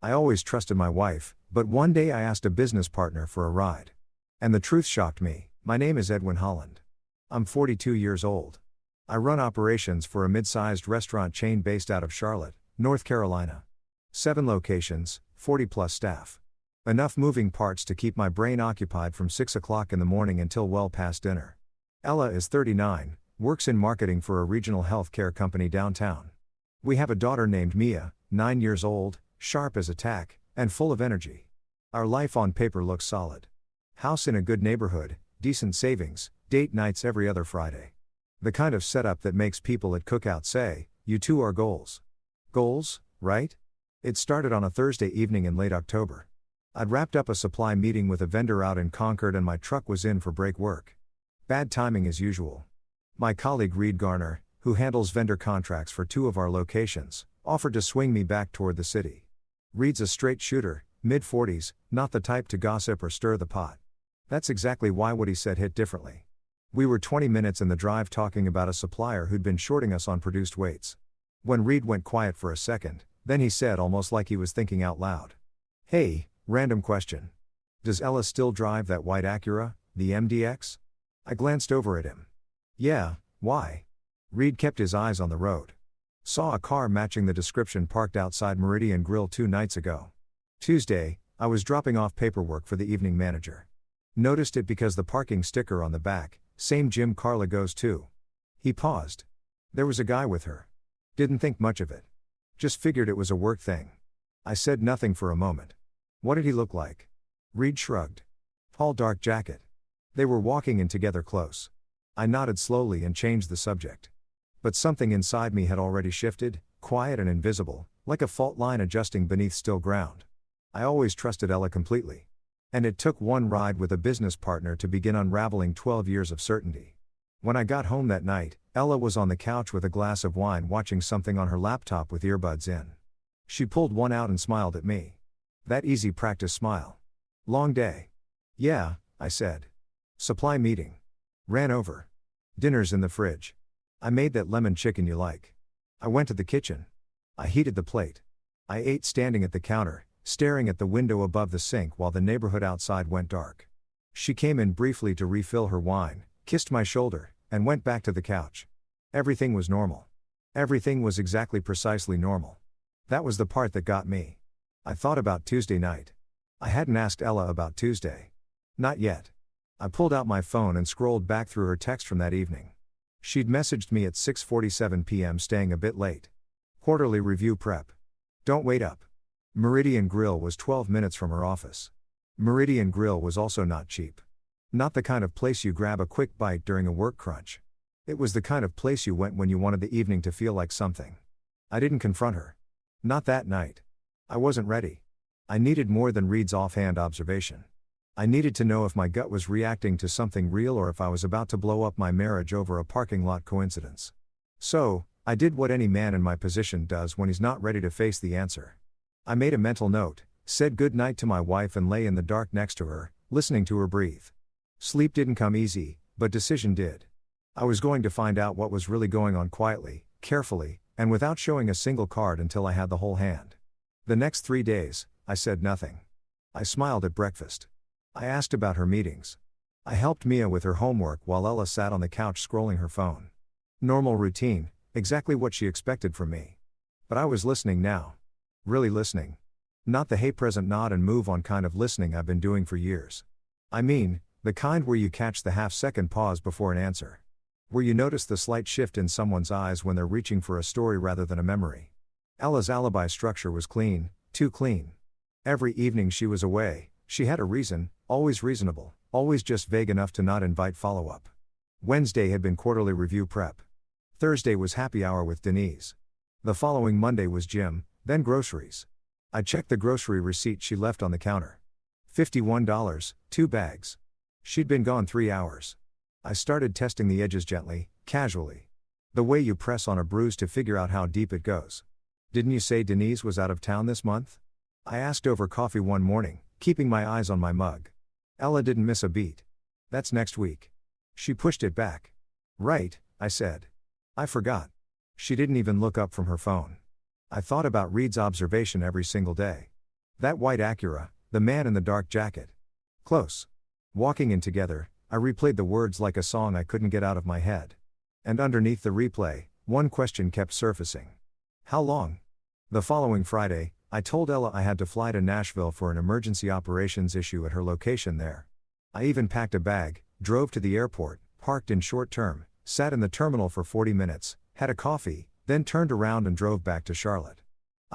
I always trusted my wife, but one day I asked a business partner for a ride. And the truth shocked me. My name is Edwin Holland. I'm 42 years old. I run operations for a mid-sized restaurant chain based out of Charlotte, North Carolina. 7 locations, 40+ staff. Enough moving parts to keep my brain occupied from 6 o'clock in the morning until well past dinner. Ella is 39, works in marketing for a regional healthcare company downtown. We have a daughter named Mia, 9 years old, sharp as a tack, and full of energy. Our life on paper looks solid. House in a good neighborhood, decent savings, date nights every other Friday. The kind of setup that makes people at cookout say, "You two are goals." Goals, right? It started on a Thursday evening in late October. I'd wrapped up a supply meeting with a vendor out in Concord and my truck was in for break work. Bad timing as usual. My colleague Reed Garner, who handles vendor contracts for 2 of our locations, offered to swing me back toward the city. Reed's a straight shooter, mid-40s, not the type to gossip or stir the pot. That's exactly why what he said hit differently. We were 20 minutes in the drive talking about a supplier who'd been shorting us on produced weights. When Reed went quiet for a second, then he said almost like he was thinking out loud. "Hey, random question. Does Ella still drive that white Acura, the MDX?" I glanced over at him. "Yeah, why?" Reed kept his eyes on the road. "Saw a car matching the description parked outside Meridian Grill 2 nights ago. Tuesday, I was dropping off paperwork for the evening manager. Noticed it because the parking sticker on the back, same gym Carla goes to." He paused. "There was a guy with her. Didn't think much of it. Just figured it was a work thing." I said nothing for a moment. "What did he look like?" Reed shrugged. "All dark jacket." They were walking in together close. I nodded slowly and changed the subject. But something inside me had already shifted, quiet and invisible, like a fault line adjusting beneath still ground. I always trusted Ella completely. And it took one ride with a business partner to begin unraveling 12 years of certainty. When I got home that night, Ella was on the couch with a glass of wine watching something on her laptop with earbuds in. She pulled one out and smiled at me. That easy practice smile. "Long day." "Yeah," I said. "Supply meeting. Ran over. Dinner's in the fridge. I made that lemon chicken you like." I went to the kitchen. I heated the plate. I ate standing at the counter, staring at the window above the sink while the neighborhood outside went dark. She came in briefly to refill her wine, kissed my shoulder, and went back to the couch. Everything was normal. Everything was exactly precisely normal. That was the part that got me. I thought about Tuesday night. I hadn't asked Ella about Tuesday. Not yet. I pulled out my phone and scrolled back through her text from that evening. She'd messaged me at 6:47 p.m. staying a bit late. "Quarterly review prep. Don't wait up." Meridian Grill was 12 minutes from her office. Meridian Grill was also not cheap. Not the kind of place you grab a quick bite during a work crunch. It was the kind of place you went when you wanted the evening to feel like something. I didn't confront her. Not that night. I wasn't ready. I needed more than Reed's offhand observation. I needed to know if my gut was reacting to something real or if I was about to blow up my marriage over a parking lot coincidence. So, I did what any man in my position does when he's not ready to face the answer. I made a mental note, said good night to my wife and lay in the dark next to her, listening to her breathe. Sleep didn't come easy, but decision did. I was going to find out what was really going on quietly, carefully, and without showing a single card until I had the whole hand. The next 3 days, I said nothing. I smiled at breakfast. I asked about her meetings. I helped Mia with her homework while Ella sat on the couch scrolling her phone. Normal routine, exactly what she expected from me. But I was listening now. Really listening. Not the hey present nod and move on kind of listening I've been doing for years. I mean, the kind where you catch the half-second pause before an answer. Where you notice the slight shift in someone's eyes when they're reaching for a story rather than a memory. Ella's alibi structure was clean, too clean. Every evening she was away, she had a reason, always reasonable, always just vague enough to not invite follow-up. Wednesday had been quarterly review prep. Thursday was happy hour with Denise. The following Monday was gym, then groceries. I checked the grocery receipt she left on the counter. $51, 2 bags. She'd been gone 3 hours. I started testing the edges gently, casually. The way you press on a bruise to figure out how deep it goes. "Didn't you say Denise was out of town this month?" I asked over coffee one morning, keeping my eyes on my mug. Ella didn't miss a beat. "That's next week." She pushed it back. "Right," I said. "I forgot." She didn't even look up from her phone. I thought about Reed's observation every single day. That white Acura, the man in the dark jacket. Close. Walking in together, I replayed the words like a song I couldn't get out of my head. And underneath the replay, one question kept surfacing. How long? The following Friday, I told Ella I had to fly to Nashville for an emergency operations issue at her location there. I even packed a bag, drove to the airport, parked in short term, sat in the terminal for 40 minutes, had a coffee, then turned around and drove back to Charlotte.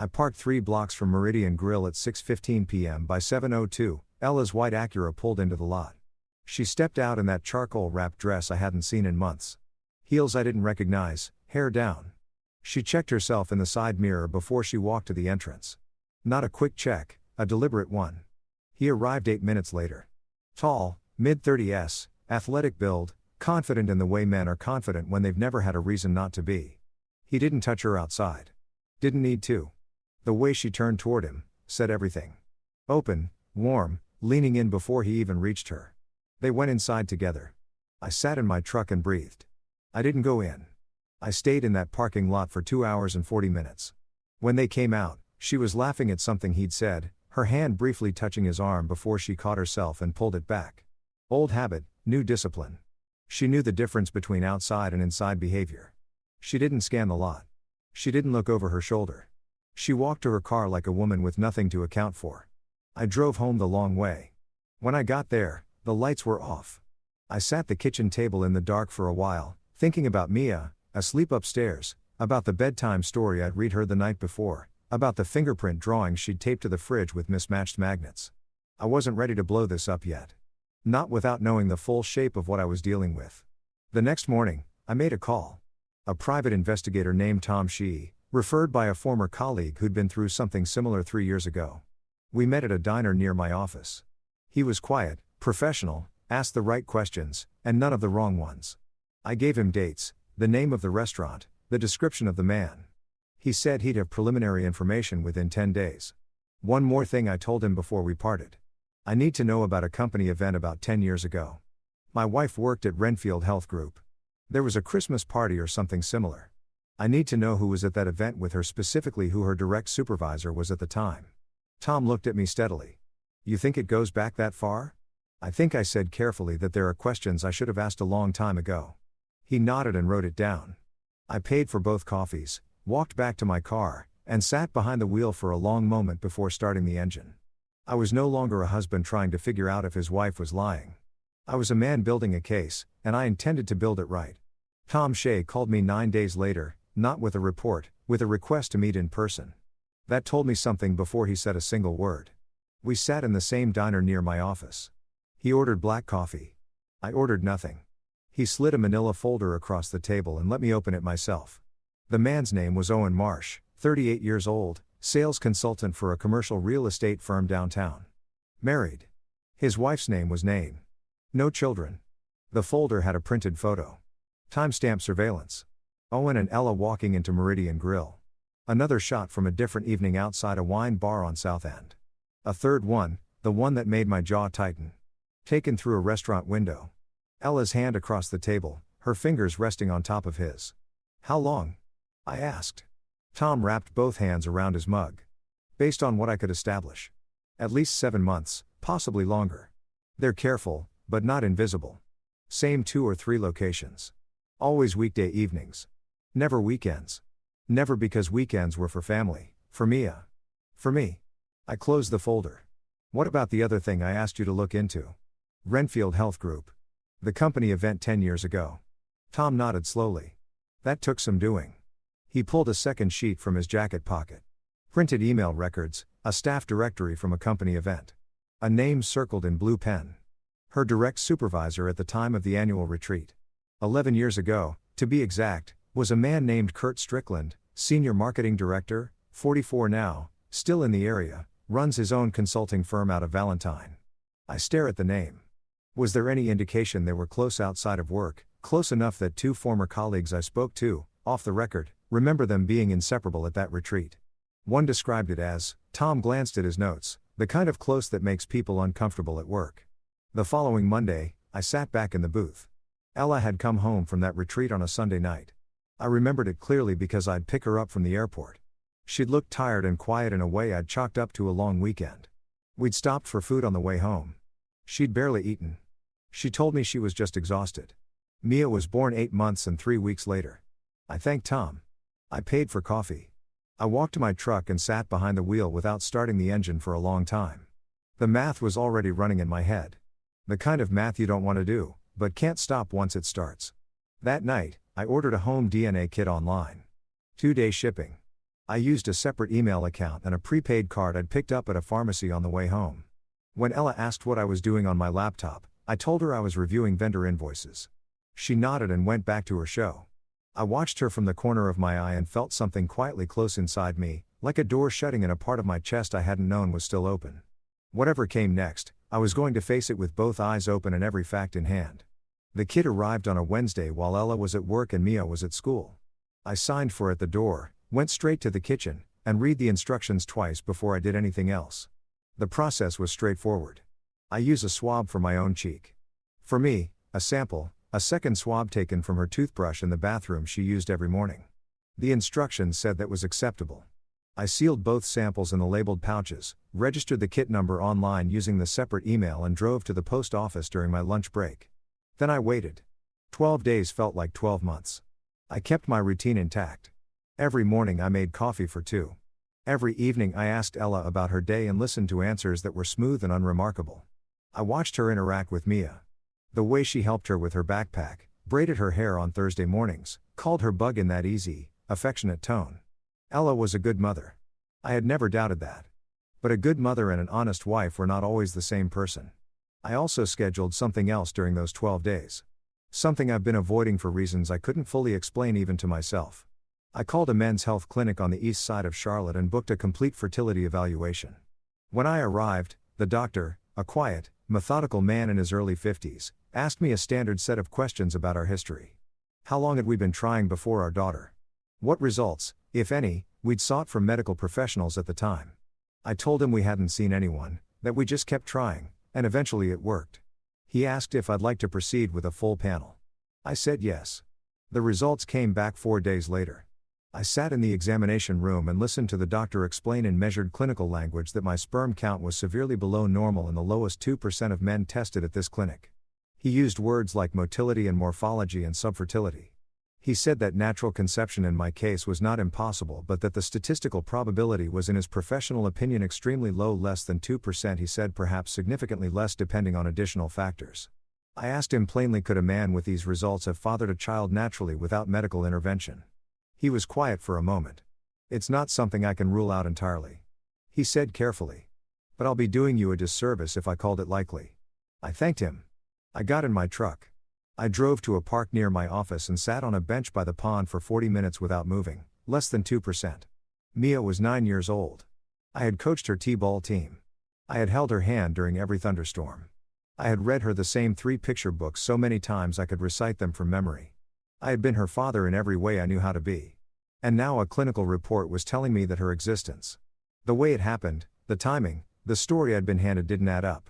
I parked 3 blocks from Meridian Grill at 6:15 p.m. By 7:02, Ella's white Acura pulled into the lot. She stepped out in that charcoal-wrapped dress I hadn't seen in months. Heels I didn't recognize, hair down. She checked herself in the side mirror before she walked to the entrance. Not a quick check, a deliberate one. He arrived 8 minutes later. Tall, mid-30s, athletic build, confident in the way men are confident when they've never had a reason not to be. He didn't touch her outside. Didn't need to. The way she turned toward him said everything. Open, warm, leaning in before he even reached her. They went inside together. I sat in my truck and breathed. I didn't go in. I stayed in that parking lot for 2 hours and 40 minutes. When they came out, she was laughing at something he'd said, her hand briefly touching his arm before she caught herself and pulled it back. Old habit, new discipline. She knew the difference between outside and inside behavior. She didn't scan the lot. She didn't look over her shoulder. She walked to her car like a woman with nothing to account for. I drove home the long way. When I got there, the lights were off. I sat at the kitchen table in the dark for a while, thinking about Mia, asleep upstairs, about the bedtime story I'd read her the night before, about the fingerprint drawings she'd taped to the fridge with mismatched magnets. I wasn't ready to blow this up yet. Not without knowing the full shape of what I was dealing with. The next morning, I made a call. A private investigator named Tom Shee, referred by a former colleague who'd been through something similar 3 years ago. We met at a diner near my office. He was quiet, professional, asked the right questions, and none of the wrong ones. I gave him dates, the name of the restaurant, the description of the man. He said he'd have preliminary information within 10 days. One more thing I told him before we parted. I need to know about a company event about 10 years ago. My wife worked at Renfield Health Group. There was a Christmas party or something similar. I need to know who was at that event with her, specifically who her direct supervisor was at the time. Tom looked at me steadily. You think it goes back that far? I think I said carefully that there are questions I should have asked a long time ago. He nodded and wrote it down. I paid for both coffees, walked back to my car, and sat behind the wheel for a long moment before starting the engine. I was no longer a husband trying to figure out if his wife was lying. I was a man building a case, and I intended to build it right. Tom Shea called me 9 days later, not with a report, with a request to meet in person. That told me something before he said a single word. We sat in the same diner near my office. He ordered black coffee. I ordered nothing. He slid a manila folder across the table and let me open it myself. The man's name was Owen Marsh, 38 years old, sales consultant for a commercial real estate firm downtown. Married. His wife's name was Nain. No children. The folder had a printed photo. Timestamp surveillance. Owen and Ella walking into Meridian Grill. Another shot from a different evening outside a wine bar on South End. A third one, the one that made my jaw tighten. Taken through a restaurant window. Ella's hand across the table, her fingers resting on top of his. How long? I asked. Tom wrapped both hands around his mug. Based on what I could establish. At least 7 months, possibly longer. They're careful, but not invisible. Same 2 or 3 locations. Always weekday evenings. Never weekends. Never, because weekends were for family, for Mia. For me. I closed the folder. What about the other thing I asked you to look into? Renfield Health Group. The company event 10 years ago. Tom nodded slowly. That took some doing. He pulled a second sheet from his jacket pocket. Printed email records, a staff directory from a company event. A name circled in blue pen. Her direct supervisor at the time of the annual retreat. 11 years ago, to be exact, was a man named Kurt Strickland, senior marketing director, 44 now, still in the area, runs his own consulting firm out of Valentine. I stare at the name. Was there any indication they were close outside of work, close enough that 2 former colleagues I spoke to, off the record, remember them being inseparable at that retreat? One described it as, Tom glanced at his notes, the kind of close that makes people uncomfortable at work. The following Monday, I sat back in the booth. Ella had come home from that retreat on a Sunday night. I remembered it clearly because I'd pick her up from the airport. She'd looked tired and quiet in a way I'd chalked up to a long weekend. We'd stopped for food on the way home. She'd barely eaten. She told me she was just exhausted. Mia was born 8 months and 3 weeks later. I thanked Tom. I paid for coffee. I walked to my truck and sat behind the wheel without starting the engine for a long time. The math was already running in my head. The kind of math you don't want to do, but can't stop once it starts. That night, I ordered a home DNA kit online. 2-day shipping. I used a separate email account and a prepaid card I'd picked up at a pharmacy on the way home. When Ella asked what I was doing on my laptop, I told her I was reviewing vendor invoices. She nodded and went back to her show. I watched her from the corner of my eye and felt something quietly close inside me, like a door shutting in a part of my chest I hadn't known was still open. Whatever came next, I was going to face it with both eyes open and every fact in hand. The kit arrived on a Wednesday while Ella was at work and Mia was at school. I signed for it at the door, went straight to the kitchen, and read the instructions twice before I did anything else. The process was straightforward. I use a swab for my own cheek. For me, a sample, a second swab taken from her toothbrush in the bathroom she used every morning. The instructions said that was acceptable. I sealed both samples in the labeled pouches, registered the kit number online using the separate email and drove to the post office during my lunch break. Then I waited. 12 days felt like 12 months. I kept my routine intact. Every morning I made coffee for 2. Every evening I asked Ella about her day and listened to answers that were smooth and unremarkable. I watched her interact with Mia. The way she helped her with her backpack, braided her hair on Thursday mornings, called her bug in that easy, affectionate tone. Ella was a good mother. I had never doubted that. But a good mother and an honest wife were not always the same person. I also scheduled something else during those 12 days. Something I've been avoiding for reasons I couldn't fully explain even to myself. I called a men's health clinic on the east side of Charlotte and booked a complete fertility evaluation. When I arrived, the doctor, a quiet, methodical man in his early 50s, asked me a standard set of questions about our history. How long had we been trying before our daughter? What results, if any, we'd sought from medical professionals at the time. I told him we hadn't seen anyone, that we just kept trying, and eventually it worked. He asked if I'd like to proceed with a full panel. I said yes. The results came back 4 days later. I sat in the examination room and listened to the doctor explain in measured clinical language that my sperm count was severely below normal in the lowest 2% of men tested at this clinic. He used words like motility and morphology and subfertility. He said that natural conception in my case was not impossible but that the statistical probability was in his professional opinion extremely low, less than 2%. He said perhaps significantly less depending on additional factors. I asked him plainly, could a man with these results have fathered a child naturally without medical intervention? He was quiet for a moment. It's not something I can rule out entirely. He said carefully. But I'll be doing you a disservice if I called it likely. I thanked him. I got in my truck. I drove to a park near my office and sat on a bench by the pond for 40 minutes without moving, less than 2%. Mia was 9 years old. I had coached her t-ball team. I had held her hand during every thunderstorm. I had read her the same 3 picture books so many times I could recite them from memory. I had been her father in every way I knew how to be. And now a clinical report was telling me that her existence. The way it happened, the timing, the story I'd been handed didn't add up.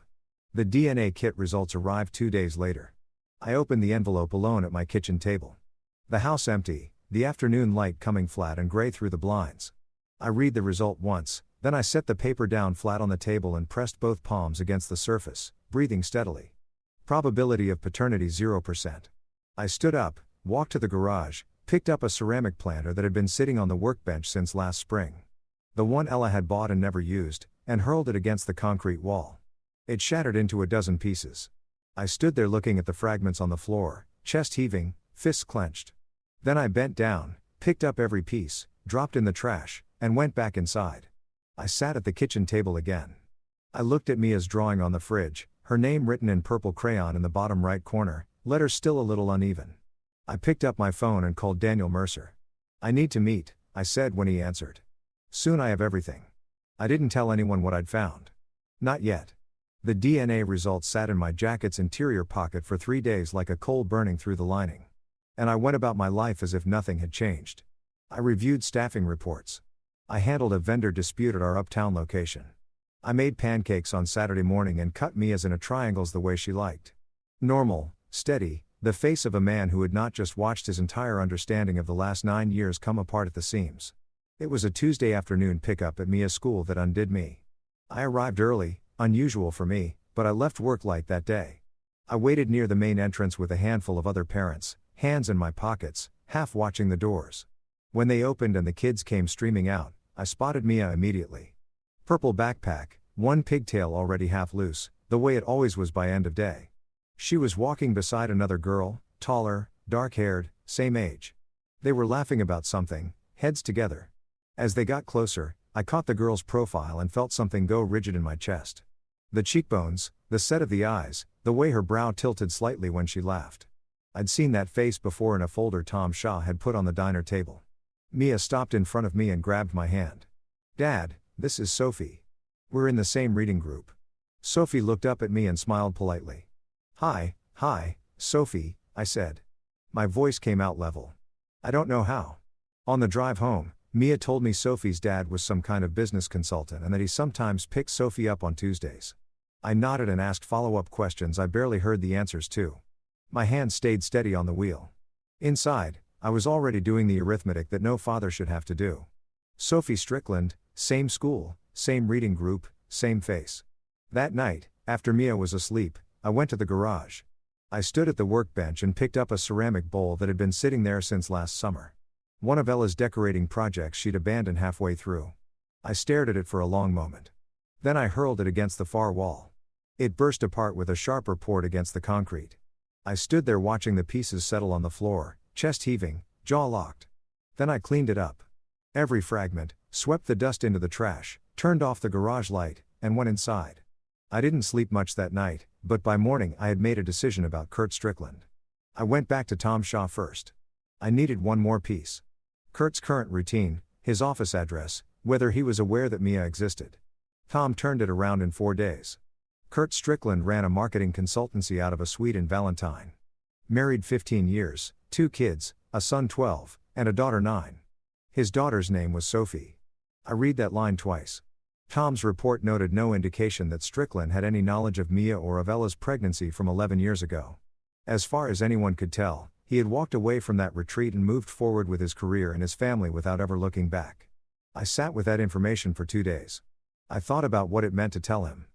The DNA kit results arrived 2 days later. I opened the envelope alone at my kitchen table. The house empty, the afternoon light coming flat and gray through the blinds. I read the result once, then I set the paper down flat on the table and pressed both palms against the surface, breathing steadily. Probability of paternity 0%. I stood up, walked to the garage, picked up a ceramic planter that had been sitting on the workbench since last spring. The one Ella had bought and never used, and hurled it against the concrete wall. It shattered into a dozen pieces. I stood there looking at the fragments on the floor, chest heaving, fists clenched. Then I bent down, picked up every piece, dropped in the trash, and went back inside. I sat at the kitchen table again. I looked at Mia's drawing on the fridge, her name written in purple crayon in the bottom right corner, letters still a little uneven. I picked up my phone and called Daniel Mercer. I need to meet, I said when he answered. Soon I have everything. I didn't tell anyone what I'd found. Not yet. The DNA results sat in my jacket's interior pocket for 3 days like a coal burning through the lining. And I went about my life as if nothing had changed. I reviewed staffing reports. I handled a vendor dispute at our uptown location. I made pancakes on Saturday morning and cut Mia's into triangles the way she liked. Normal, steady, the face of a man who had not just watched his entire understanding of the last 9 years come apart at the seams. It was a Tuesday afternoon pickup at Mia's school that undid me. I arrived early, unusual for me, but I left work late that day. I waited near the main entrance with a handful of other parents, hands in my pockets, half watching the doors. When they opened and the kids came streaming out, I spotted Mia immediately. Purple backpack, one pigtail already half loose, the way it always was by end of day. She was walking beside another girl, taller, dark-haired, same age. They were laughing about something, heads together. As they got closer, I caught the girl's profile and felt something go rigid in my chest. The cheekbones, the set of the eyes, the way her brow tilted slightly when she laughed. I'd seen that face before in a folder Tom Shaw had put on the diner table. Mia stopped in front of me and grabbed my hand. "Dad, this is Sophie. We're in the same reading group." Sophie looked up at me and smiled politely. Hi, Sophie," I said. My voice came out level. I don't know how. On the drive home, Mia told me Sophie's dad was some kind of business consultant and that he sometimes picked Sophie up on Tuesdays. I nodded and asked follow-up questions I barely heard the answers to. My hand stayed steady on the wheel. Inside, I was already doing the arithmetic that no father should have to do. Sophie Strickland, same school, same reading group, same face. That night, after Mia was asleep, I went to the garage. I stood at the workbench and picked up a ceramic bowl that had been sitting there since last summer. One of Ella's decorating projects she'd abandoned halfway through. I stared at it for a long moment. Then I hurled it against the far wall. It burst apart with a sharp report against the concrete. I stood there watching the pieces settle on the floor, chest heaving, jaw locked. Then I cleaned it up. Every fragment, swept the dust into the trash, turned off the garage light, and went inside. I didn't sleep much that night, but by morning I had made a decision about Kurt Strickland. I went back to Tom Shaw first. I needed one more piece. Kurt's current routine, his office address, whether he was aware that Mia existed. Tom turned it around in 4 days. Kurt Strickland ran a marketing consultancy out of a suite in Valentine. Married 15 years, 2 kids, a son 12, and a daughter 9. His daughter's name was Sophie. I read that line twice. Tom's report noted no indication that Strickland had any knowledge of Mia or of Ella's pregnancy from 11 years ago. As far as anyone could tell, he had walked away from that retreat and moved forward with his career and his family without ever looking back. I sat with that information for 2 days. I thought about what it meant to tell him.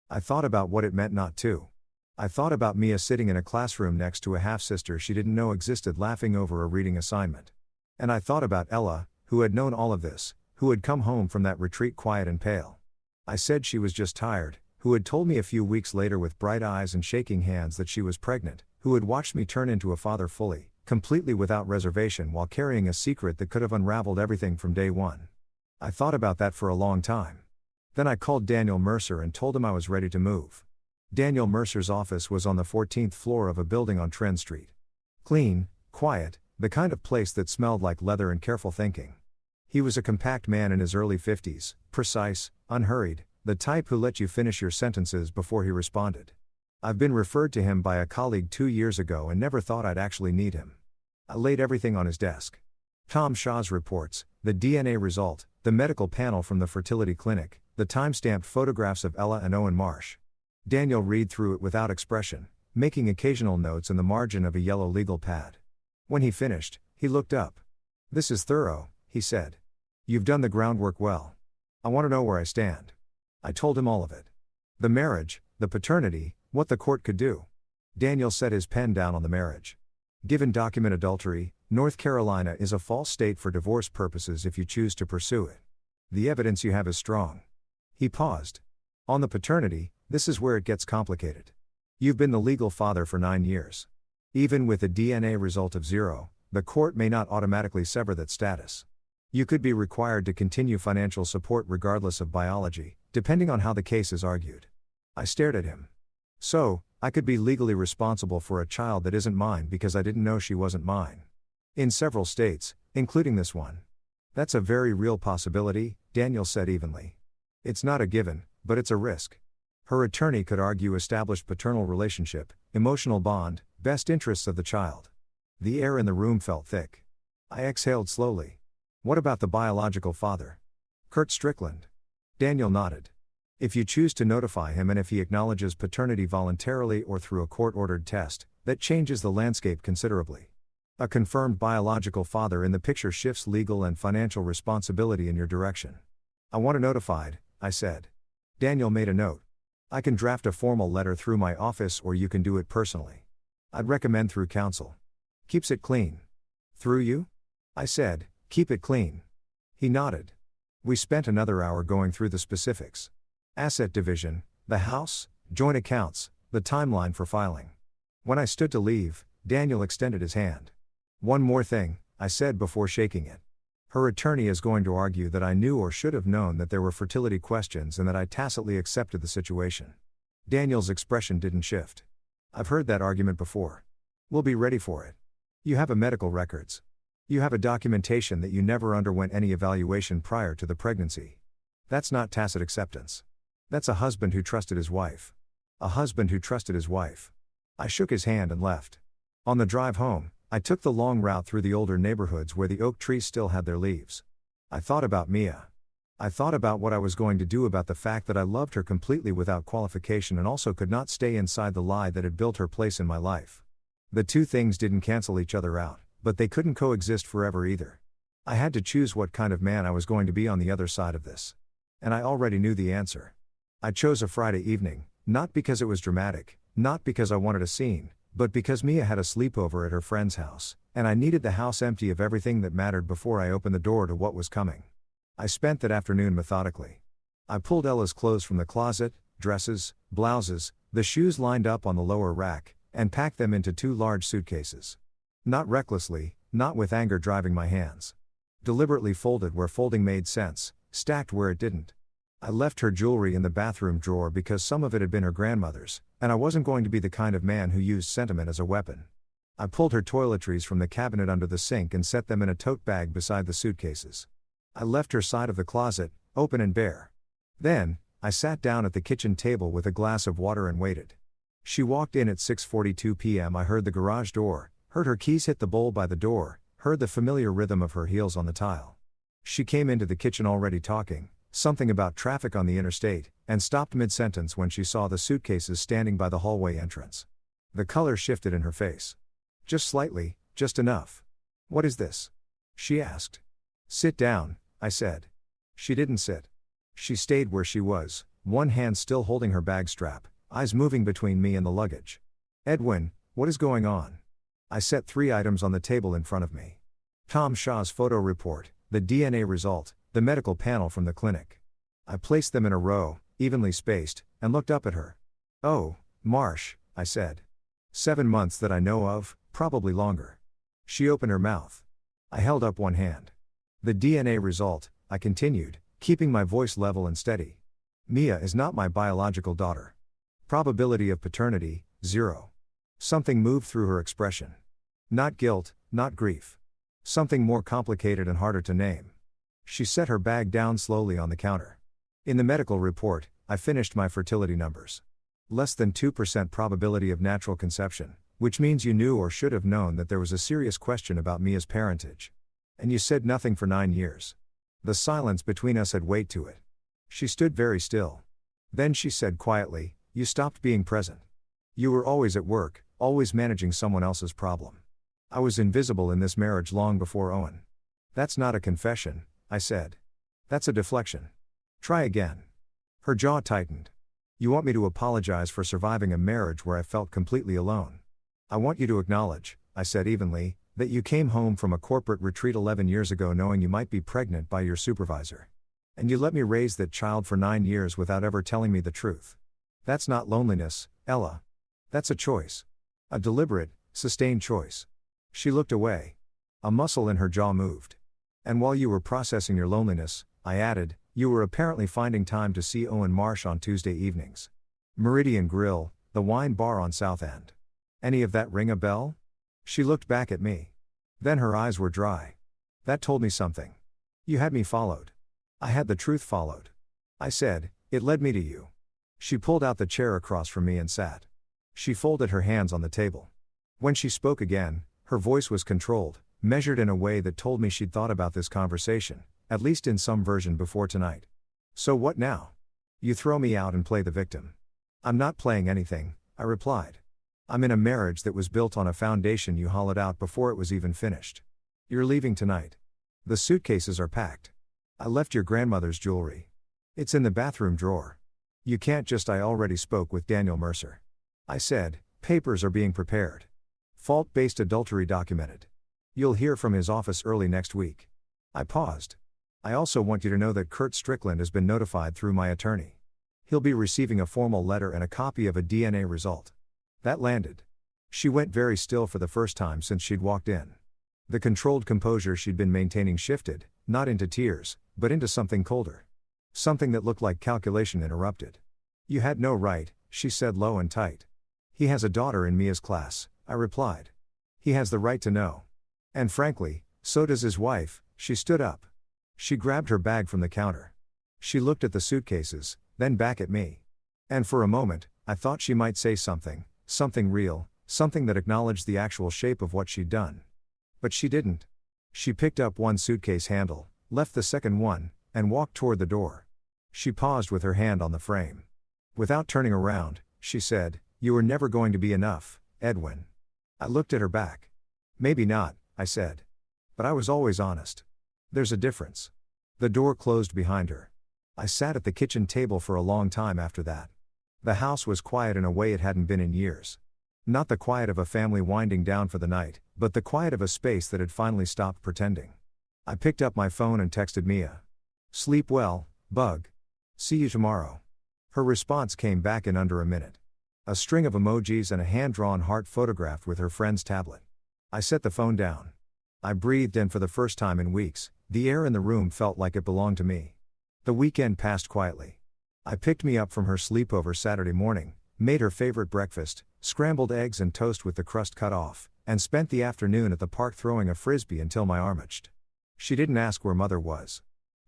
I thought about what it meant not to. I thought about Mia sitting in a classroom next to a half-sister she didn't know existed laughing over a reading assignment. And I thought about Ella, who had known all of this, who had come home from that retreat quiet and pale. I said she was just tired, who had told me a few weeks later with bright eyes and shaking hands that she was pregnant, who had watched me turn into a father fully, completely without reservation while carrying a secret that could have unraveled everything from day one. I thought about that for a long time. Then I called Daniel Mercer and told him I was ready to move. Daniel Mercer's office was on the 14th floor of a building on Trent Street. Clean, quiet, the kind of place that smelled like leather and careful thinking. He was a compact man in his early 50s, precise, unhurried, the type who let you finish your sentences before he responded. I've been referred to him by a colleague 2 years ago and never thought I'd actually need him. I laid everything on his desk. Tom Shaw's reports, the DNA result, the medical panel from the fertility clinic, the time-stamped photographs of Ella and Owen Marsh. Daniel read through it without expression, making occasional notes in the margin of a yellow legal pad. When he finished, he looked up. "This is thorough," he said. "You've done the groundwork well. I want to know where I stand." I told him all of it. The marriage, the paternity, what the court could do. Daniel set his pen down on the marriage. "Given document adultery, North Carolina is a false state for divorce purposes if you choose to pursue it. The evidence you have is strong." He paused. "On the paternity, this is where it gets complicated. You've been the legal father for 9 years. Even with a DNA result of 0, the court may not automatically sever that status. You could be required to continue financial support regardless of biology, depending on how the case is argued." I stared at him. "So, I could be legally responsible for a child that isn't mine because I didn't know she wasn't mine." "In several states, including this one." "That's a very real possibility," Daniel said evenly. "It's not a given, but it's a risk. Her attorney could argue established paternal relationship, emotional bond, best interests of the child." The air in the room felt thick. I exhaled slowly. "What about the biological father? Kurt Strickland?" Daniel nodded. "If you choose to notify him and if he acknowledges paternity voluntarily or through a court-ordered test, that changes the landscape considerably. A confirmed biological father in the picture shifts legal and financial responsibility in your direction. I want it notified, I said. Daniel made a note. I can draft a formal letter through my office or you can do it personally. I'd recommend through counsel. Keeps it clean. Through you? I said, keep it clean. He nodded. We spent another hour going through the specifics. Asset division, the house, joint accounts, the timeline for filing. When I stood to leave, Daniel extended his hand. One more thing, I said before shaking it. Her attorney is going to argue that I knew or should have known that there were fertility questions and that I tacitly accepted the situation. Daniel's expression didn't shift. I've heard that argument before. We'll be ready for it. You have a medical records. You have a documentation that you never underwent any evaluation prior to the pregnancy. That's not tacit acceptance. That's a husband who trusted his wife. A husband who trusted his wife. I shook his hand and left. On the drive home, I took the long route through the older neighborhoods where the oak trees still had their leaves. I thought about Mia. I thought about what I was going to do about the fact that I loved her completely without qualification and also could not stay inside the lie that had built her place in my life. The two things didn't cancel each other out, but they couldn't coexist forever either. I had to choose what kind of man I was going to be on the other side of this. And I already knew the answer. I chose a Friday evening, not because it was dramatic, not because I wanted a scene, but because Mia had a sleepover at her friend's house, and I needed the house empty of everything that mattered before I opened the door to what was coming. I spent that afternoon methodically. I pulled Ella's clothes from the closet, dresses, blouses, the shoes lined up on the lower rack, and packed them into 2 large suitcases. Not recklessly, not with anger driving my hands. Deliberately folded where folding made sense, stacked where it didn't. I left her jewelry in the bathroom drawer because some of it had been her grandmother's, and I wasn't going to be the kind of man who used sentiment as a weapon. I pulled her toiletries from the cabinet under the sink and set them in a tote bag beside the suitcases. I left her side of the closet, open and bare. Then, I sat down at the kitchen table with a glass of water and waited. She walked in at 6:42 p.m. I heard the garage door, heard her keys hit the bowl by the door, heard the familiar rhythm of her heels on the tile. She came into the kitchen already talking, something about traffic on the interstate, and stopped mid-sentence when she saw the suitcases standing by the hallway entrance. The color shifted in her face. Just slightly, just enough. What is this? She asked. Sit down, I said. She didn't sit. She stayed where she was, one hand still holding her bag strap, eyes moving between me and the luggage. Edwin, what is going on? I set 3 items on the table in front of me. Tom Shaw's photo report, the DNA result, the medical panel from the clinic. I placed them in a row, evenly spaced, and looked up at her. Oh, Marsh, I said. 7 months that I know of, probably longer. She opened her mouth. I held up one hand. The DNA result, I continued, keeping my voice level and steady. Mia is not my biological daughter. Probability of paternity, 0. Something moved through her expression. Not guilt, not grief. Something more complicated and harder to name. She set her bag down slowly on the counter. In the medical report, I finished my fertility numbers. Less than 2% probability of natural conception, which means you knew or should have known that there was a serious question about Mia's parentage. And you said nothing for 9 years. The silence between us had weight to it. She stood very still. Then she said quietly, you stopped being present. You were always at work, always managing someone else's problem. I was invisible in this marriage long before Owen. That's not a confession, I said. That's a deflection. Try again. Her jaw tightened. You want me to apologize for surviving a marriage where I felt completely alone. I want you to acknowledge, I said evenly, that you came home from a corporate retreat 11 years ago knowing you might be pregnant by your supervisor. And you let me raise that child for 9 years without ever telling me the truth. That's not loneliness, Ella. That's a choice. A deliberate, sustained choice. She looked away. A muscle in her jaw moved. And while you were processing your loneliness, I added, you were apparently finding time to see Owen Marsh on Tuesday evenings. Meridian Grill, the wine bar on South End. Any of that ring a bell? She looked back at me. Then her eyes were dry. That told me something. You had me followed. I had the truth followed. I said, it led me to you. She pulled out the chair across from me and sat. She folded her hands on the table. When she spoke again, her voice was controlled, measured in a way that told me she'd thought about this conversation, at least in some version before tonight. So what now? You throw me out and play the victim. I'm not playing anything, I replied. I'm in a marriage that was built on a foundation you hollowed out before it was even finished. You're leaving tonight. The suitcases are packed. I left your grandmother's jewelry. It's in the bathroom drawer. You can't just. I already spoke with Daniel Mercer. I said, papers are being prepared. Fault-based adultery documented. You'll hear from his office early next week. I paused. I also want you to know that Kurt Strickland has been notified through my attorney. He'll be receiving a formal letter and a copy of a DNA result. That landed. She went very still for the first time since she'd walked in. The controlled composure she'd been maintaining shifted, not into tears, but into something colder. Something that looked like calculation interrupted. You had no right, she said low and tight. He has a daughter in Mia's class, I replied. He has the right to know. And frankly, so does his wife. She stood up. She grabbed her bag from the counter. She looked at the suitcases, then back at me. And for a moment, I thought she might say something real, something that acknowledged the actual shape of what she'd done. But she didn't. She picked up one suitcase handle, left the second one, and walked toward the door. She paused with her hand on the frame. Without turning around, she said, "You were never going to be enough, Edwin." I looked at her back. "Maybe not," I said. "But I was always honest. There's a difference." The door closed behind her. I sat at the kitchen table for a long time after that. The house was quiet in a way it hadn't been in years. Not the quiet of a family winding down for the night, but the quiet of a space that had finally stopped pretending. I picked up my phone and texted Mia. "Sleep well, bug. See you tomorrow." Her response came back in under a minute. A string of emojis and a hand-drawn heart photographed with her friend's tablet. I set the phone down. I breathed, and for the first time in weeks, the air in the room felt like it belonged to me. The weekend passed quietly. I picked Mia up from her sleepover Saturday morning, made her favorite breakfast, scrambled eggs and toast with the crust cut off, and spent the afternoon at the park throwing a frisbee until my arm itched. She didn't ask where mother was.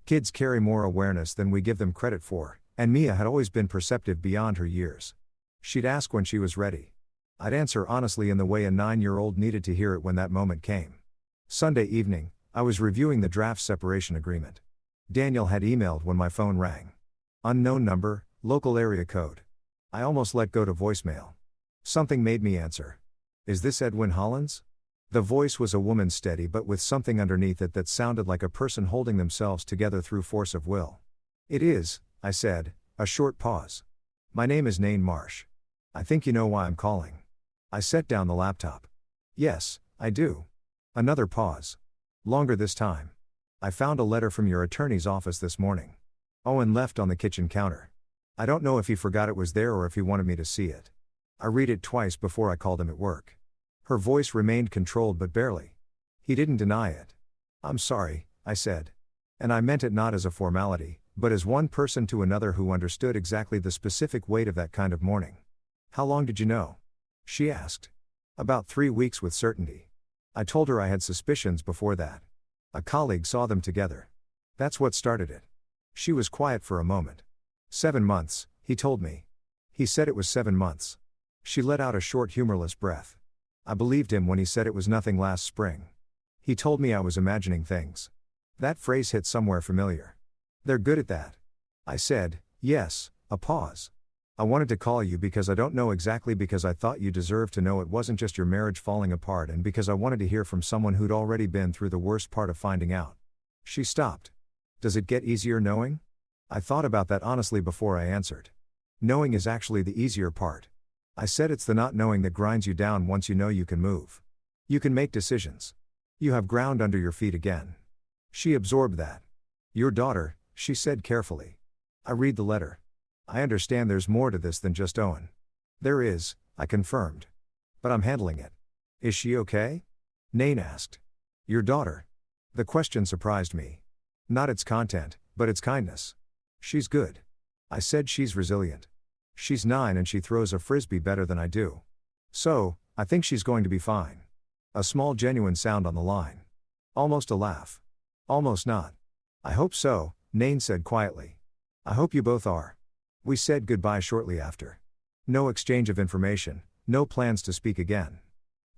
Kids carry more awareness than we give them credit for, and Mia had always been perceptive beyond her years. She'd ask when she was ready. I'd answer honestly in the way a 9-year-old needed to hear it when that moment came. Sunday evening, I was reviewing the draft separation agreement. Daniel had emailed when my phone rang. Unknown number, local area code. I almost let go to voicemail. Something made me answer. "Is this Edwin Hollins?" The voice was a woman, steady but with something underneath it that sounded like a person holding themselves together through force of will. "It is," I said, a short pause. "My name is Nain Marsh. I think you know why I'm calling." I set down the laptop. "Yes, I do." Another pause. Longer this time. "I found a letter from your attorney's office this morning." Owen left on the kitchen counter. I don't know if he forgot it was there or if he wanted me to see it. I read it twice before I called him at work. Her voice remained controlled but barely. He didn't deny it. "I'm sorry," I said. And I meant it not as a formality, but as one person to another who understood exactly the specific weight of that kind of morning. "How long did you know?" she asked. "About 3 weeks with certainty." I told her I had suspicions before that. A colleague saw them together. That's what started it. She was quiet for a moment. 7 months, he told me. He said it was 7 months. She let out a short humorless breath. I believed him when he said it was nothing last spring. He told me I was imagining things. That phrase hit somewhere familiar. "They're good at that." I said, "Yes," a pause. "I wanted to call you because I don't know exactly, because I thought you deserved to know it wasn't just your marriage falling apart, and because I wanted to hear from someone who'd already been through the worst part of finding out." She stopped. "Does it get easier knowing?" I thought about that honestly before I answered. "Knowing is actually the easier part." I said, "It's the not knowing that grinds you down. Once you know, you can move. You can make decisions. You have ground under your feet again." She absorbed that. "Your daughter," she said carefully. I read the letter. "I understand there's more to this than just Owen." "There is," I confirmed. "But I'm handling it." "Is she okay?" Nain asked. "Your daughter?" The question surprised me. Not its content, but its kindness. "She's good." I said. "She's resilient. She's 9 and she throws a frisbee better than I do. So, I think she's going to be fine." A small genuine sound on the line. Almost a laugh. "Almost not." "I hope so," Nain said quietly. "I hope you both are." We said goodbye shortly after. No exchange of information, no plans to speak again.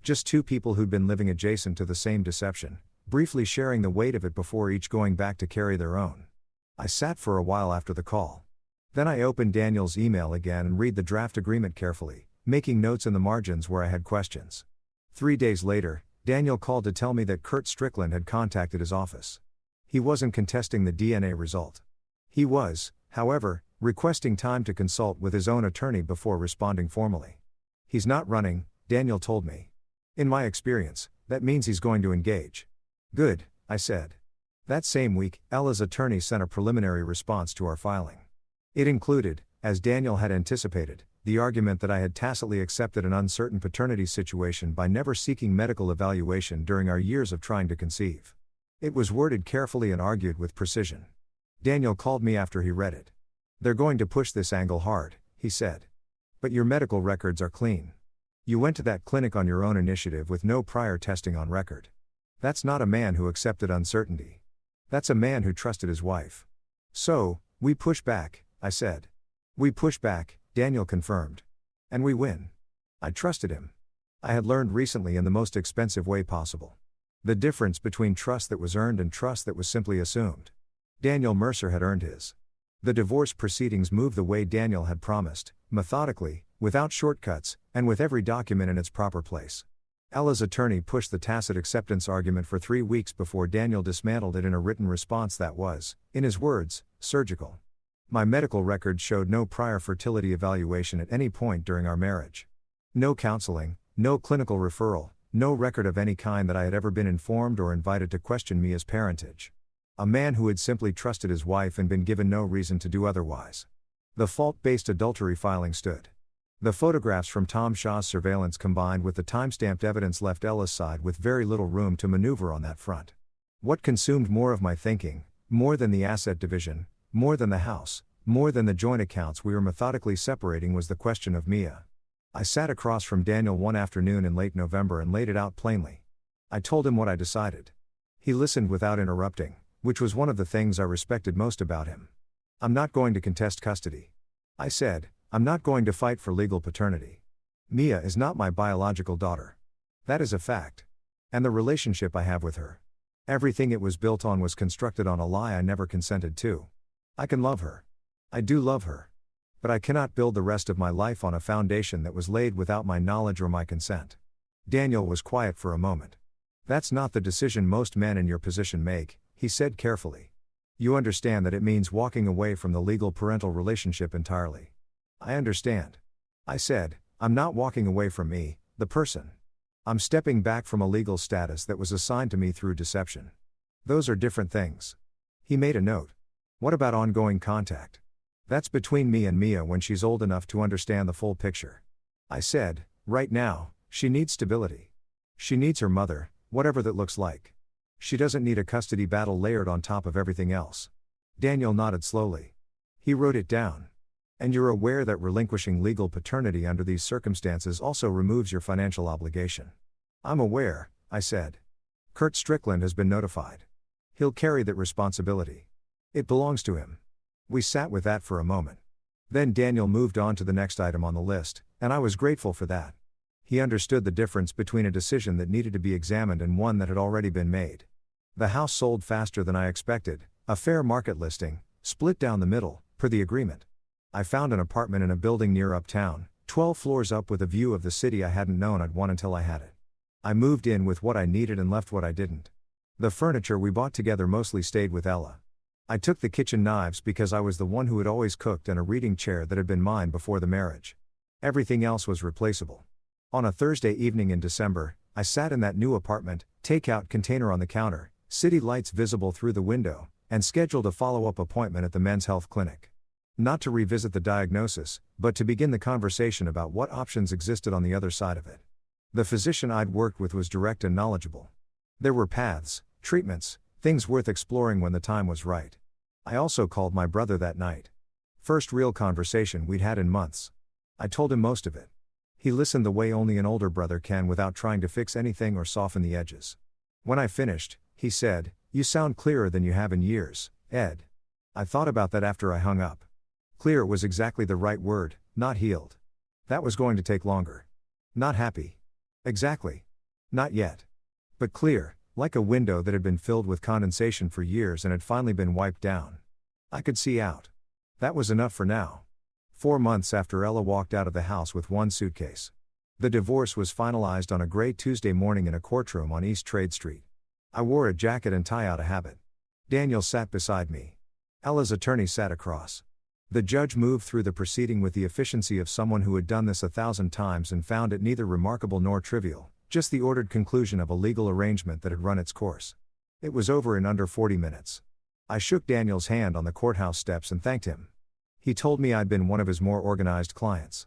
Just two people who'd been living adjacent to the same deception, briefly sharing the weight of it before each going back to carry their own. I sat for a while after the call. Then I opened Daniel's email again and read the draft agreement carefully, making notes in the margins where I had questions. 3 days later, Daniel called to tell me that Kurt Strickland had contacted his office. He wasn't contesting the DNA result. He was, however, requesting time to consult with his own attorney before responding formally. He's not running, Daniel told me. In my experience, that means he's going to engage. Good, I said. That same week, Ella's attorney sent a preliminary response to our filing. It included, as Daniel had anticipated, the argument that I had tacitly accepted an uncertain paternity situation by never seeking medical evaluation during our years of trying to conceive. It was worded carefully and argued with precision. Daniel called me after he read it. They're going to push this angle hard, he said. But your medical records are clean. You went to that clinic on your own initiative with no prior testing on record. That's not a man who accepted uncertainty. That's a man who trusted his wife. So, we push back, I said. We push back, Daniel confirmed. And we win. I trusted him. I had learned recently in the most expensive way possible. The difference between trust that was earned and trust that was simply assumed. Daniel Mercer had earned his. The divorce proceedings moved the way Daniel had promised, methodically, without shortcuts, and with every document in its proper place. Ella's attorney pushed the tacit acceptance argument for 3 weeks before Daniel dismantled it in a written response that was, in his words, surgical. My medical records showed no prior fertility evaluation at any point during our marriage. No counseling, no clinical referral, no record of any kind that I had ever been informed or invited to question me as parentage. A man who had simply trusted his wife and been given no reason to do otherwise. The fault-based adultery filing stood. The photographs from Tom Shaw's surveillance combined with the time-stamped evidence left Ella's side with very little room to maneuver on that front. What consumed more of my thinking, more than the asset division, more than the house, more than the joint accounts we were methodically separating was the question of Mia. I sat across from Daniel one afternoon in late November and laid it out plainly. I told him what I decided. He listened without interrupting, which was one of the things I respected most about him. I'm not going to contest custody. I said, I'm not going to fight for legal paternity. Mia is not my biological daughter. That is a fact. And the relationship I have with her. Everything it was built on was constructed on a lie I never consented to. I can love her. I do love her. But I cannot build the rest of my life on a foundation that was laid without my knowledge or my consent. Daniel was quiet for a moment. That's not the decision most men in your position make, he said carefully. You understand that it means walking away from the legal parental relationship entirely. I understand. I said, I'm not walking away from me, the person. I'm stepping back from a legal status that was assigned to me through deception. Those are different things. He made a note. What about ongoing contact? That's between me and Mia when she's old enough to understand the full picture. I said, right now, she needs stability. She needs her mother, whatever that looks like. She doesn't need a custody battle layered on top of everything else. Daniel nodded slowly. He wrote it down. And you're aware that relinquishing legal paternity under these circumstances also removes your financial obligation. I'm aware, I said. Kurt Strickland has been notified. He'll carry that responsibility. It belongs to him. We sat with that for a moment. Then Daniel moved on to the next item on the list, and I was grateful for that. He understood the difference between a decision that needed to be examined and one that had already been made. The house sold faster than I expected, a fair market listing, split down the middle, per the agreement. I found an apartment in a building near uptown, 12 floors up with a view of the city I hadn't known I'd want until I had it. I moved in with what I needed and left what I didn't. The furniture we bought together mostly stayed with Ella. I took the kitchen knives because I was the one who had always cooked and a reading chair that had been mine before the marriage. Everything else was replaceable. On a Thursday evening in December, I sat in that new apartment, takeout container on the counter, city lights visible through the window, and scheduled a follow-up appointment at the men's health clinic. Not to revisit the diagnosis, but to begin the conversation about what options existed on the other side of it. The physician I'd worked with was direct and knowledgeable. There were paths, treatments, things worth exploring when the time was right. I also called my brother that night. First real conversation we'd had in months. I told him most of it. He listened the way only an older brother can without trying to fix anything or soften the edges. When I finished, he said, "You sound clearer than you have in years, Ed." I thought about that after I hung up. Clear was exactly the right word, not healed. That was going to take longer. Not happy. Exactly. Not yet. But clear, like a window that had been filled with condensation for years and had finally been wiped down. I could see out. That was enough for now. 4 months after Ella walked out of the house with one suitcase. The divorce was finalized on a gray Tuesday morning in a courtroom on East Trade Street. I wore a jacket and tie out of habit. Daniel sat beside me. Ella's attorney sat across. The judge moved through the proceeding with the efficiency of someone who had done this 1,000 times and found it neither remarkable nor trivial, just the ordered conclusion of a legal arrangement that had run its course. It was over in under 40 minutes. I shook Daniel's hand on the courthouse steps and thanked him. He told me I'd been one of his more organized clients.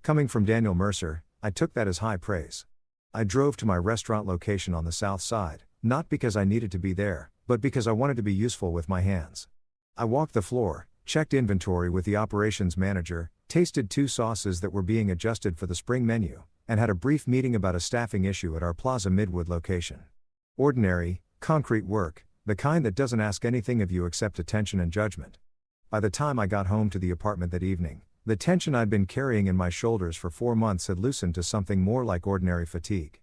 Coming from Daniel Mercer, I took that as high praise. I drove to my restaurant location on the south side, not because I needed to be there, but because I wanted to be useful with my hands. I walked the floor, checked inventory with the operations manager, tasted 2 sauces that were being adjusted for the spring menu, and had a brief meeting about a staffing issue at our Plaza Midwood location. Ordinary, concrete work, the kind that doesn't ask anything of you except attention and judgment. By the time I got home to the apartment that evening, the tension I'd been carrying in my shoulders for 4 months had loosened to something more like ordinary fatigue.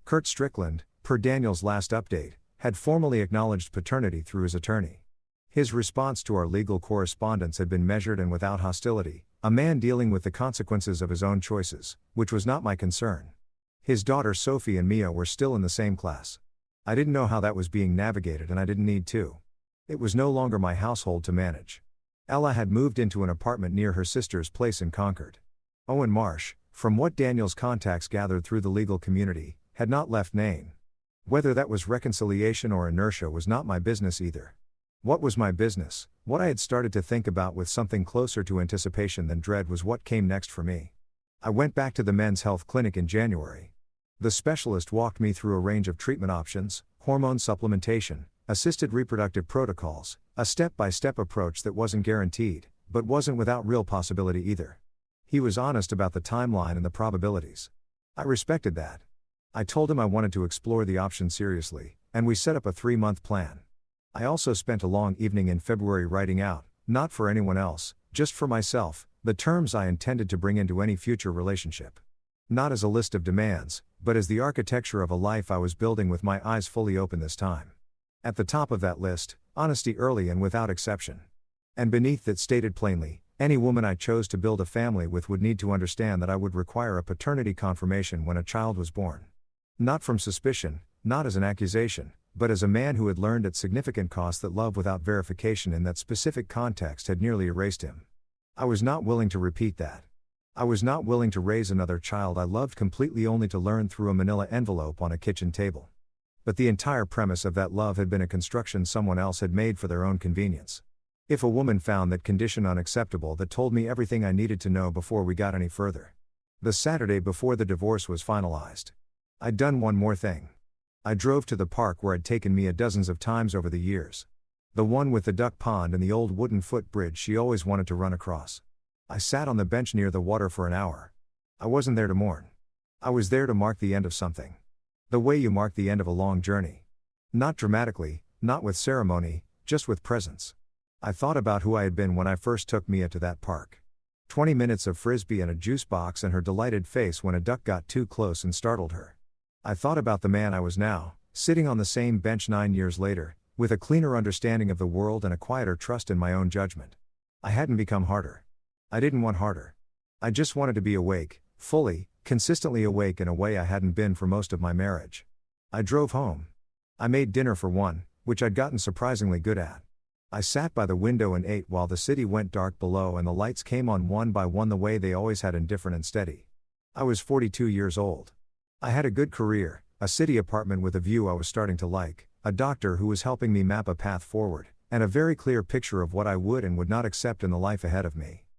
Kurt Strickland, per Daniel's last update, had formally acknowledged paternity through his attorney. His response to our legal correspondence had been measured and without hostility, a man dealing with the consequences of his own choices, which was not my concern. His daughters Sophie and Mia were still in the same class. I didn't know how that was being navigated and I didn't need to. It was no longer my household to manage. Ella had moved into an apartment near her sister's place in Concord. Owen Marsh, from what Daniel's contacts gathered through the legal community, had not left Nain. Whether that was reconciliation or inertia was not my business either. What was my business, what I had started to think about with something closer to anticipation than dread was what came next for me. I went back to the men's health clinic in January. The specialist walked me through a range of treatment options, hormone supplementation, assisted reproductive protocols, a step-by-step approach that wasn't guaranteed, but wasn't without real possibility either. He was honest about the timeline and the probabilities. I respected that. I told him I wanted to explore the option seriously, and we set up a 3-month plan. I also spent a long evening in February writing out, not for anyone else, just for myself, the terms I intended to bring into any future relationship. Not as a list of demands, but as the architecture of a life I was building with my eyes fully open this time. At the top of that list, honesty early and without exception. And beneath that stated plainly, any woman I chose to build a family with would need to understand that I would require a paternity confirmation when a child was born. Not from suspicion, not as an accusation, but as a man who had learned at significant cost that love without verification in that specific context had nearly erased him. I was not willing to repeat that. I was not willing to raise another child I loved completely only to learn through a manila envelope on a kitchen table. But the entire premise of that love had been a construction someone else had made for their own convenience. If a woman found that condition unacceptable, that told me everything I needed to know before we got any further. The Saturday before the divorce was finalized. I'd done one more thing. I drove to the park where I'd taken Mia dozens of times over the years. The one with the duck pond and the old wooden footbridge she always wanted to run across. I sat on the bench near the water for an hour. I wasn't there to mourn. I was there to mark the end of something. The way you mark the end of a long journey. Not dramatically, not with ceremony, just with presence. I thought about who I had been when I first took Mia to that park. 20 minutes of frisbee and a juice box and her delighted face when a duck got too close and startled her. I thought about the man I was now, sitting on the same bench 9 years later, with a cleaner understanding of the world and a quieter trust in my own judgment. I hadn't become harder. I didn't want harder. I just wanted to be awake, fully, consistently awake in a way I hadn't been for most of my marriage. I drove home. I made dinner for one, which I'd gotten surprisingly good at. I sat by the window and ate while the city went dark below and the lights came on one by one the way they always had, indifferent and steady. I was 42 years old. I had a good career, a city apartment with a view I was starting to like, a doctor who was helping me map a path forward, and a very clear picture of what I would and would not accept in the life ahead of me.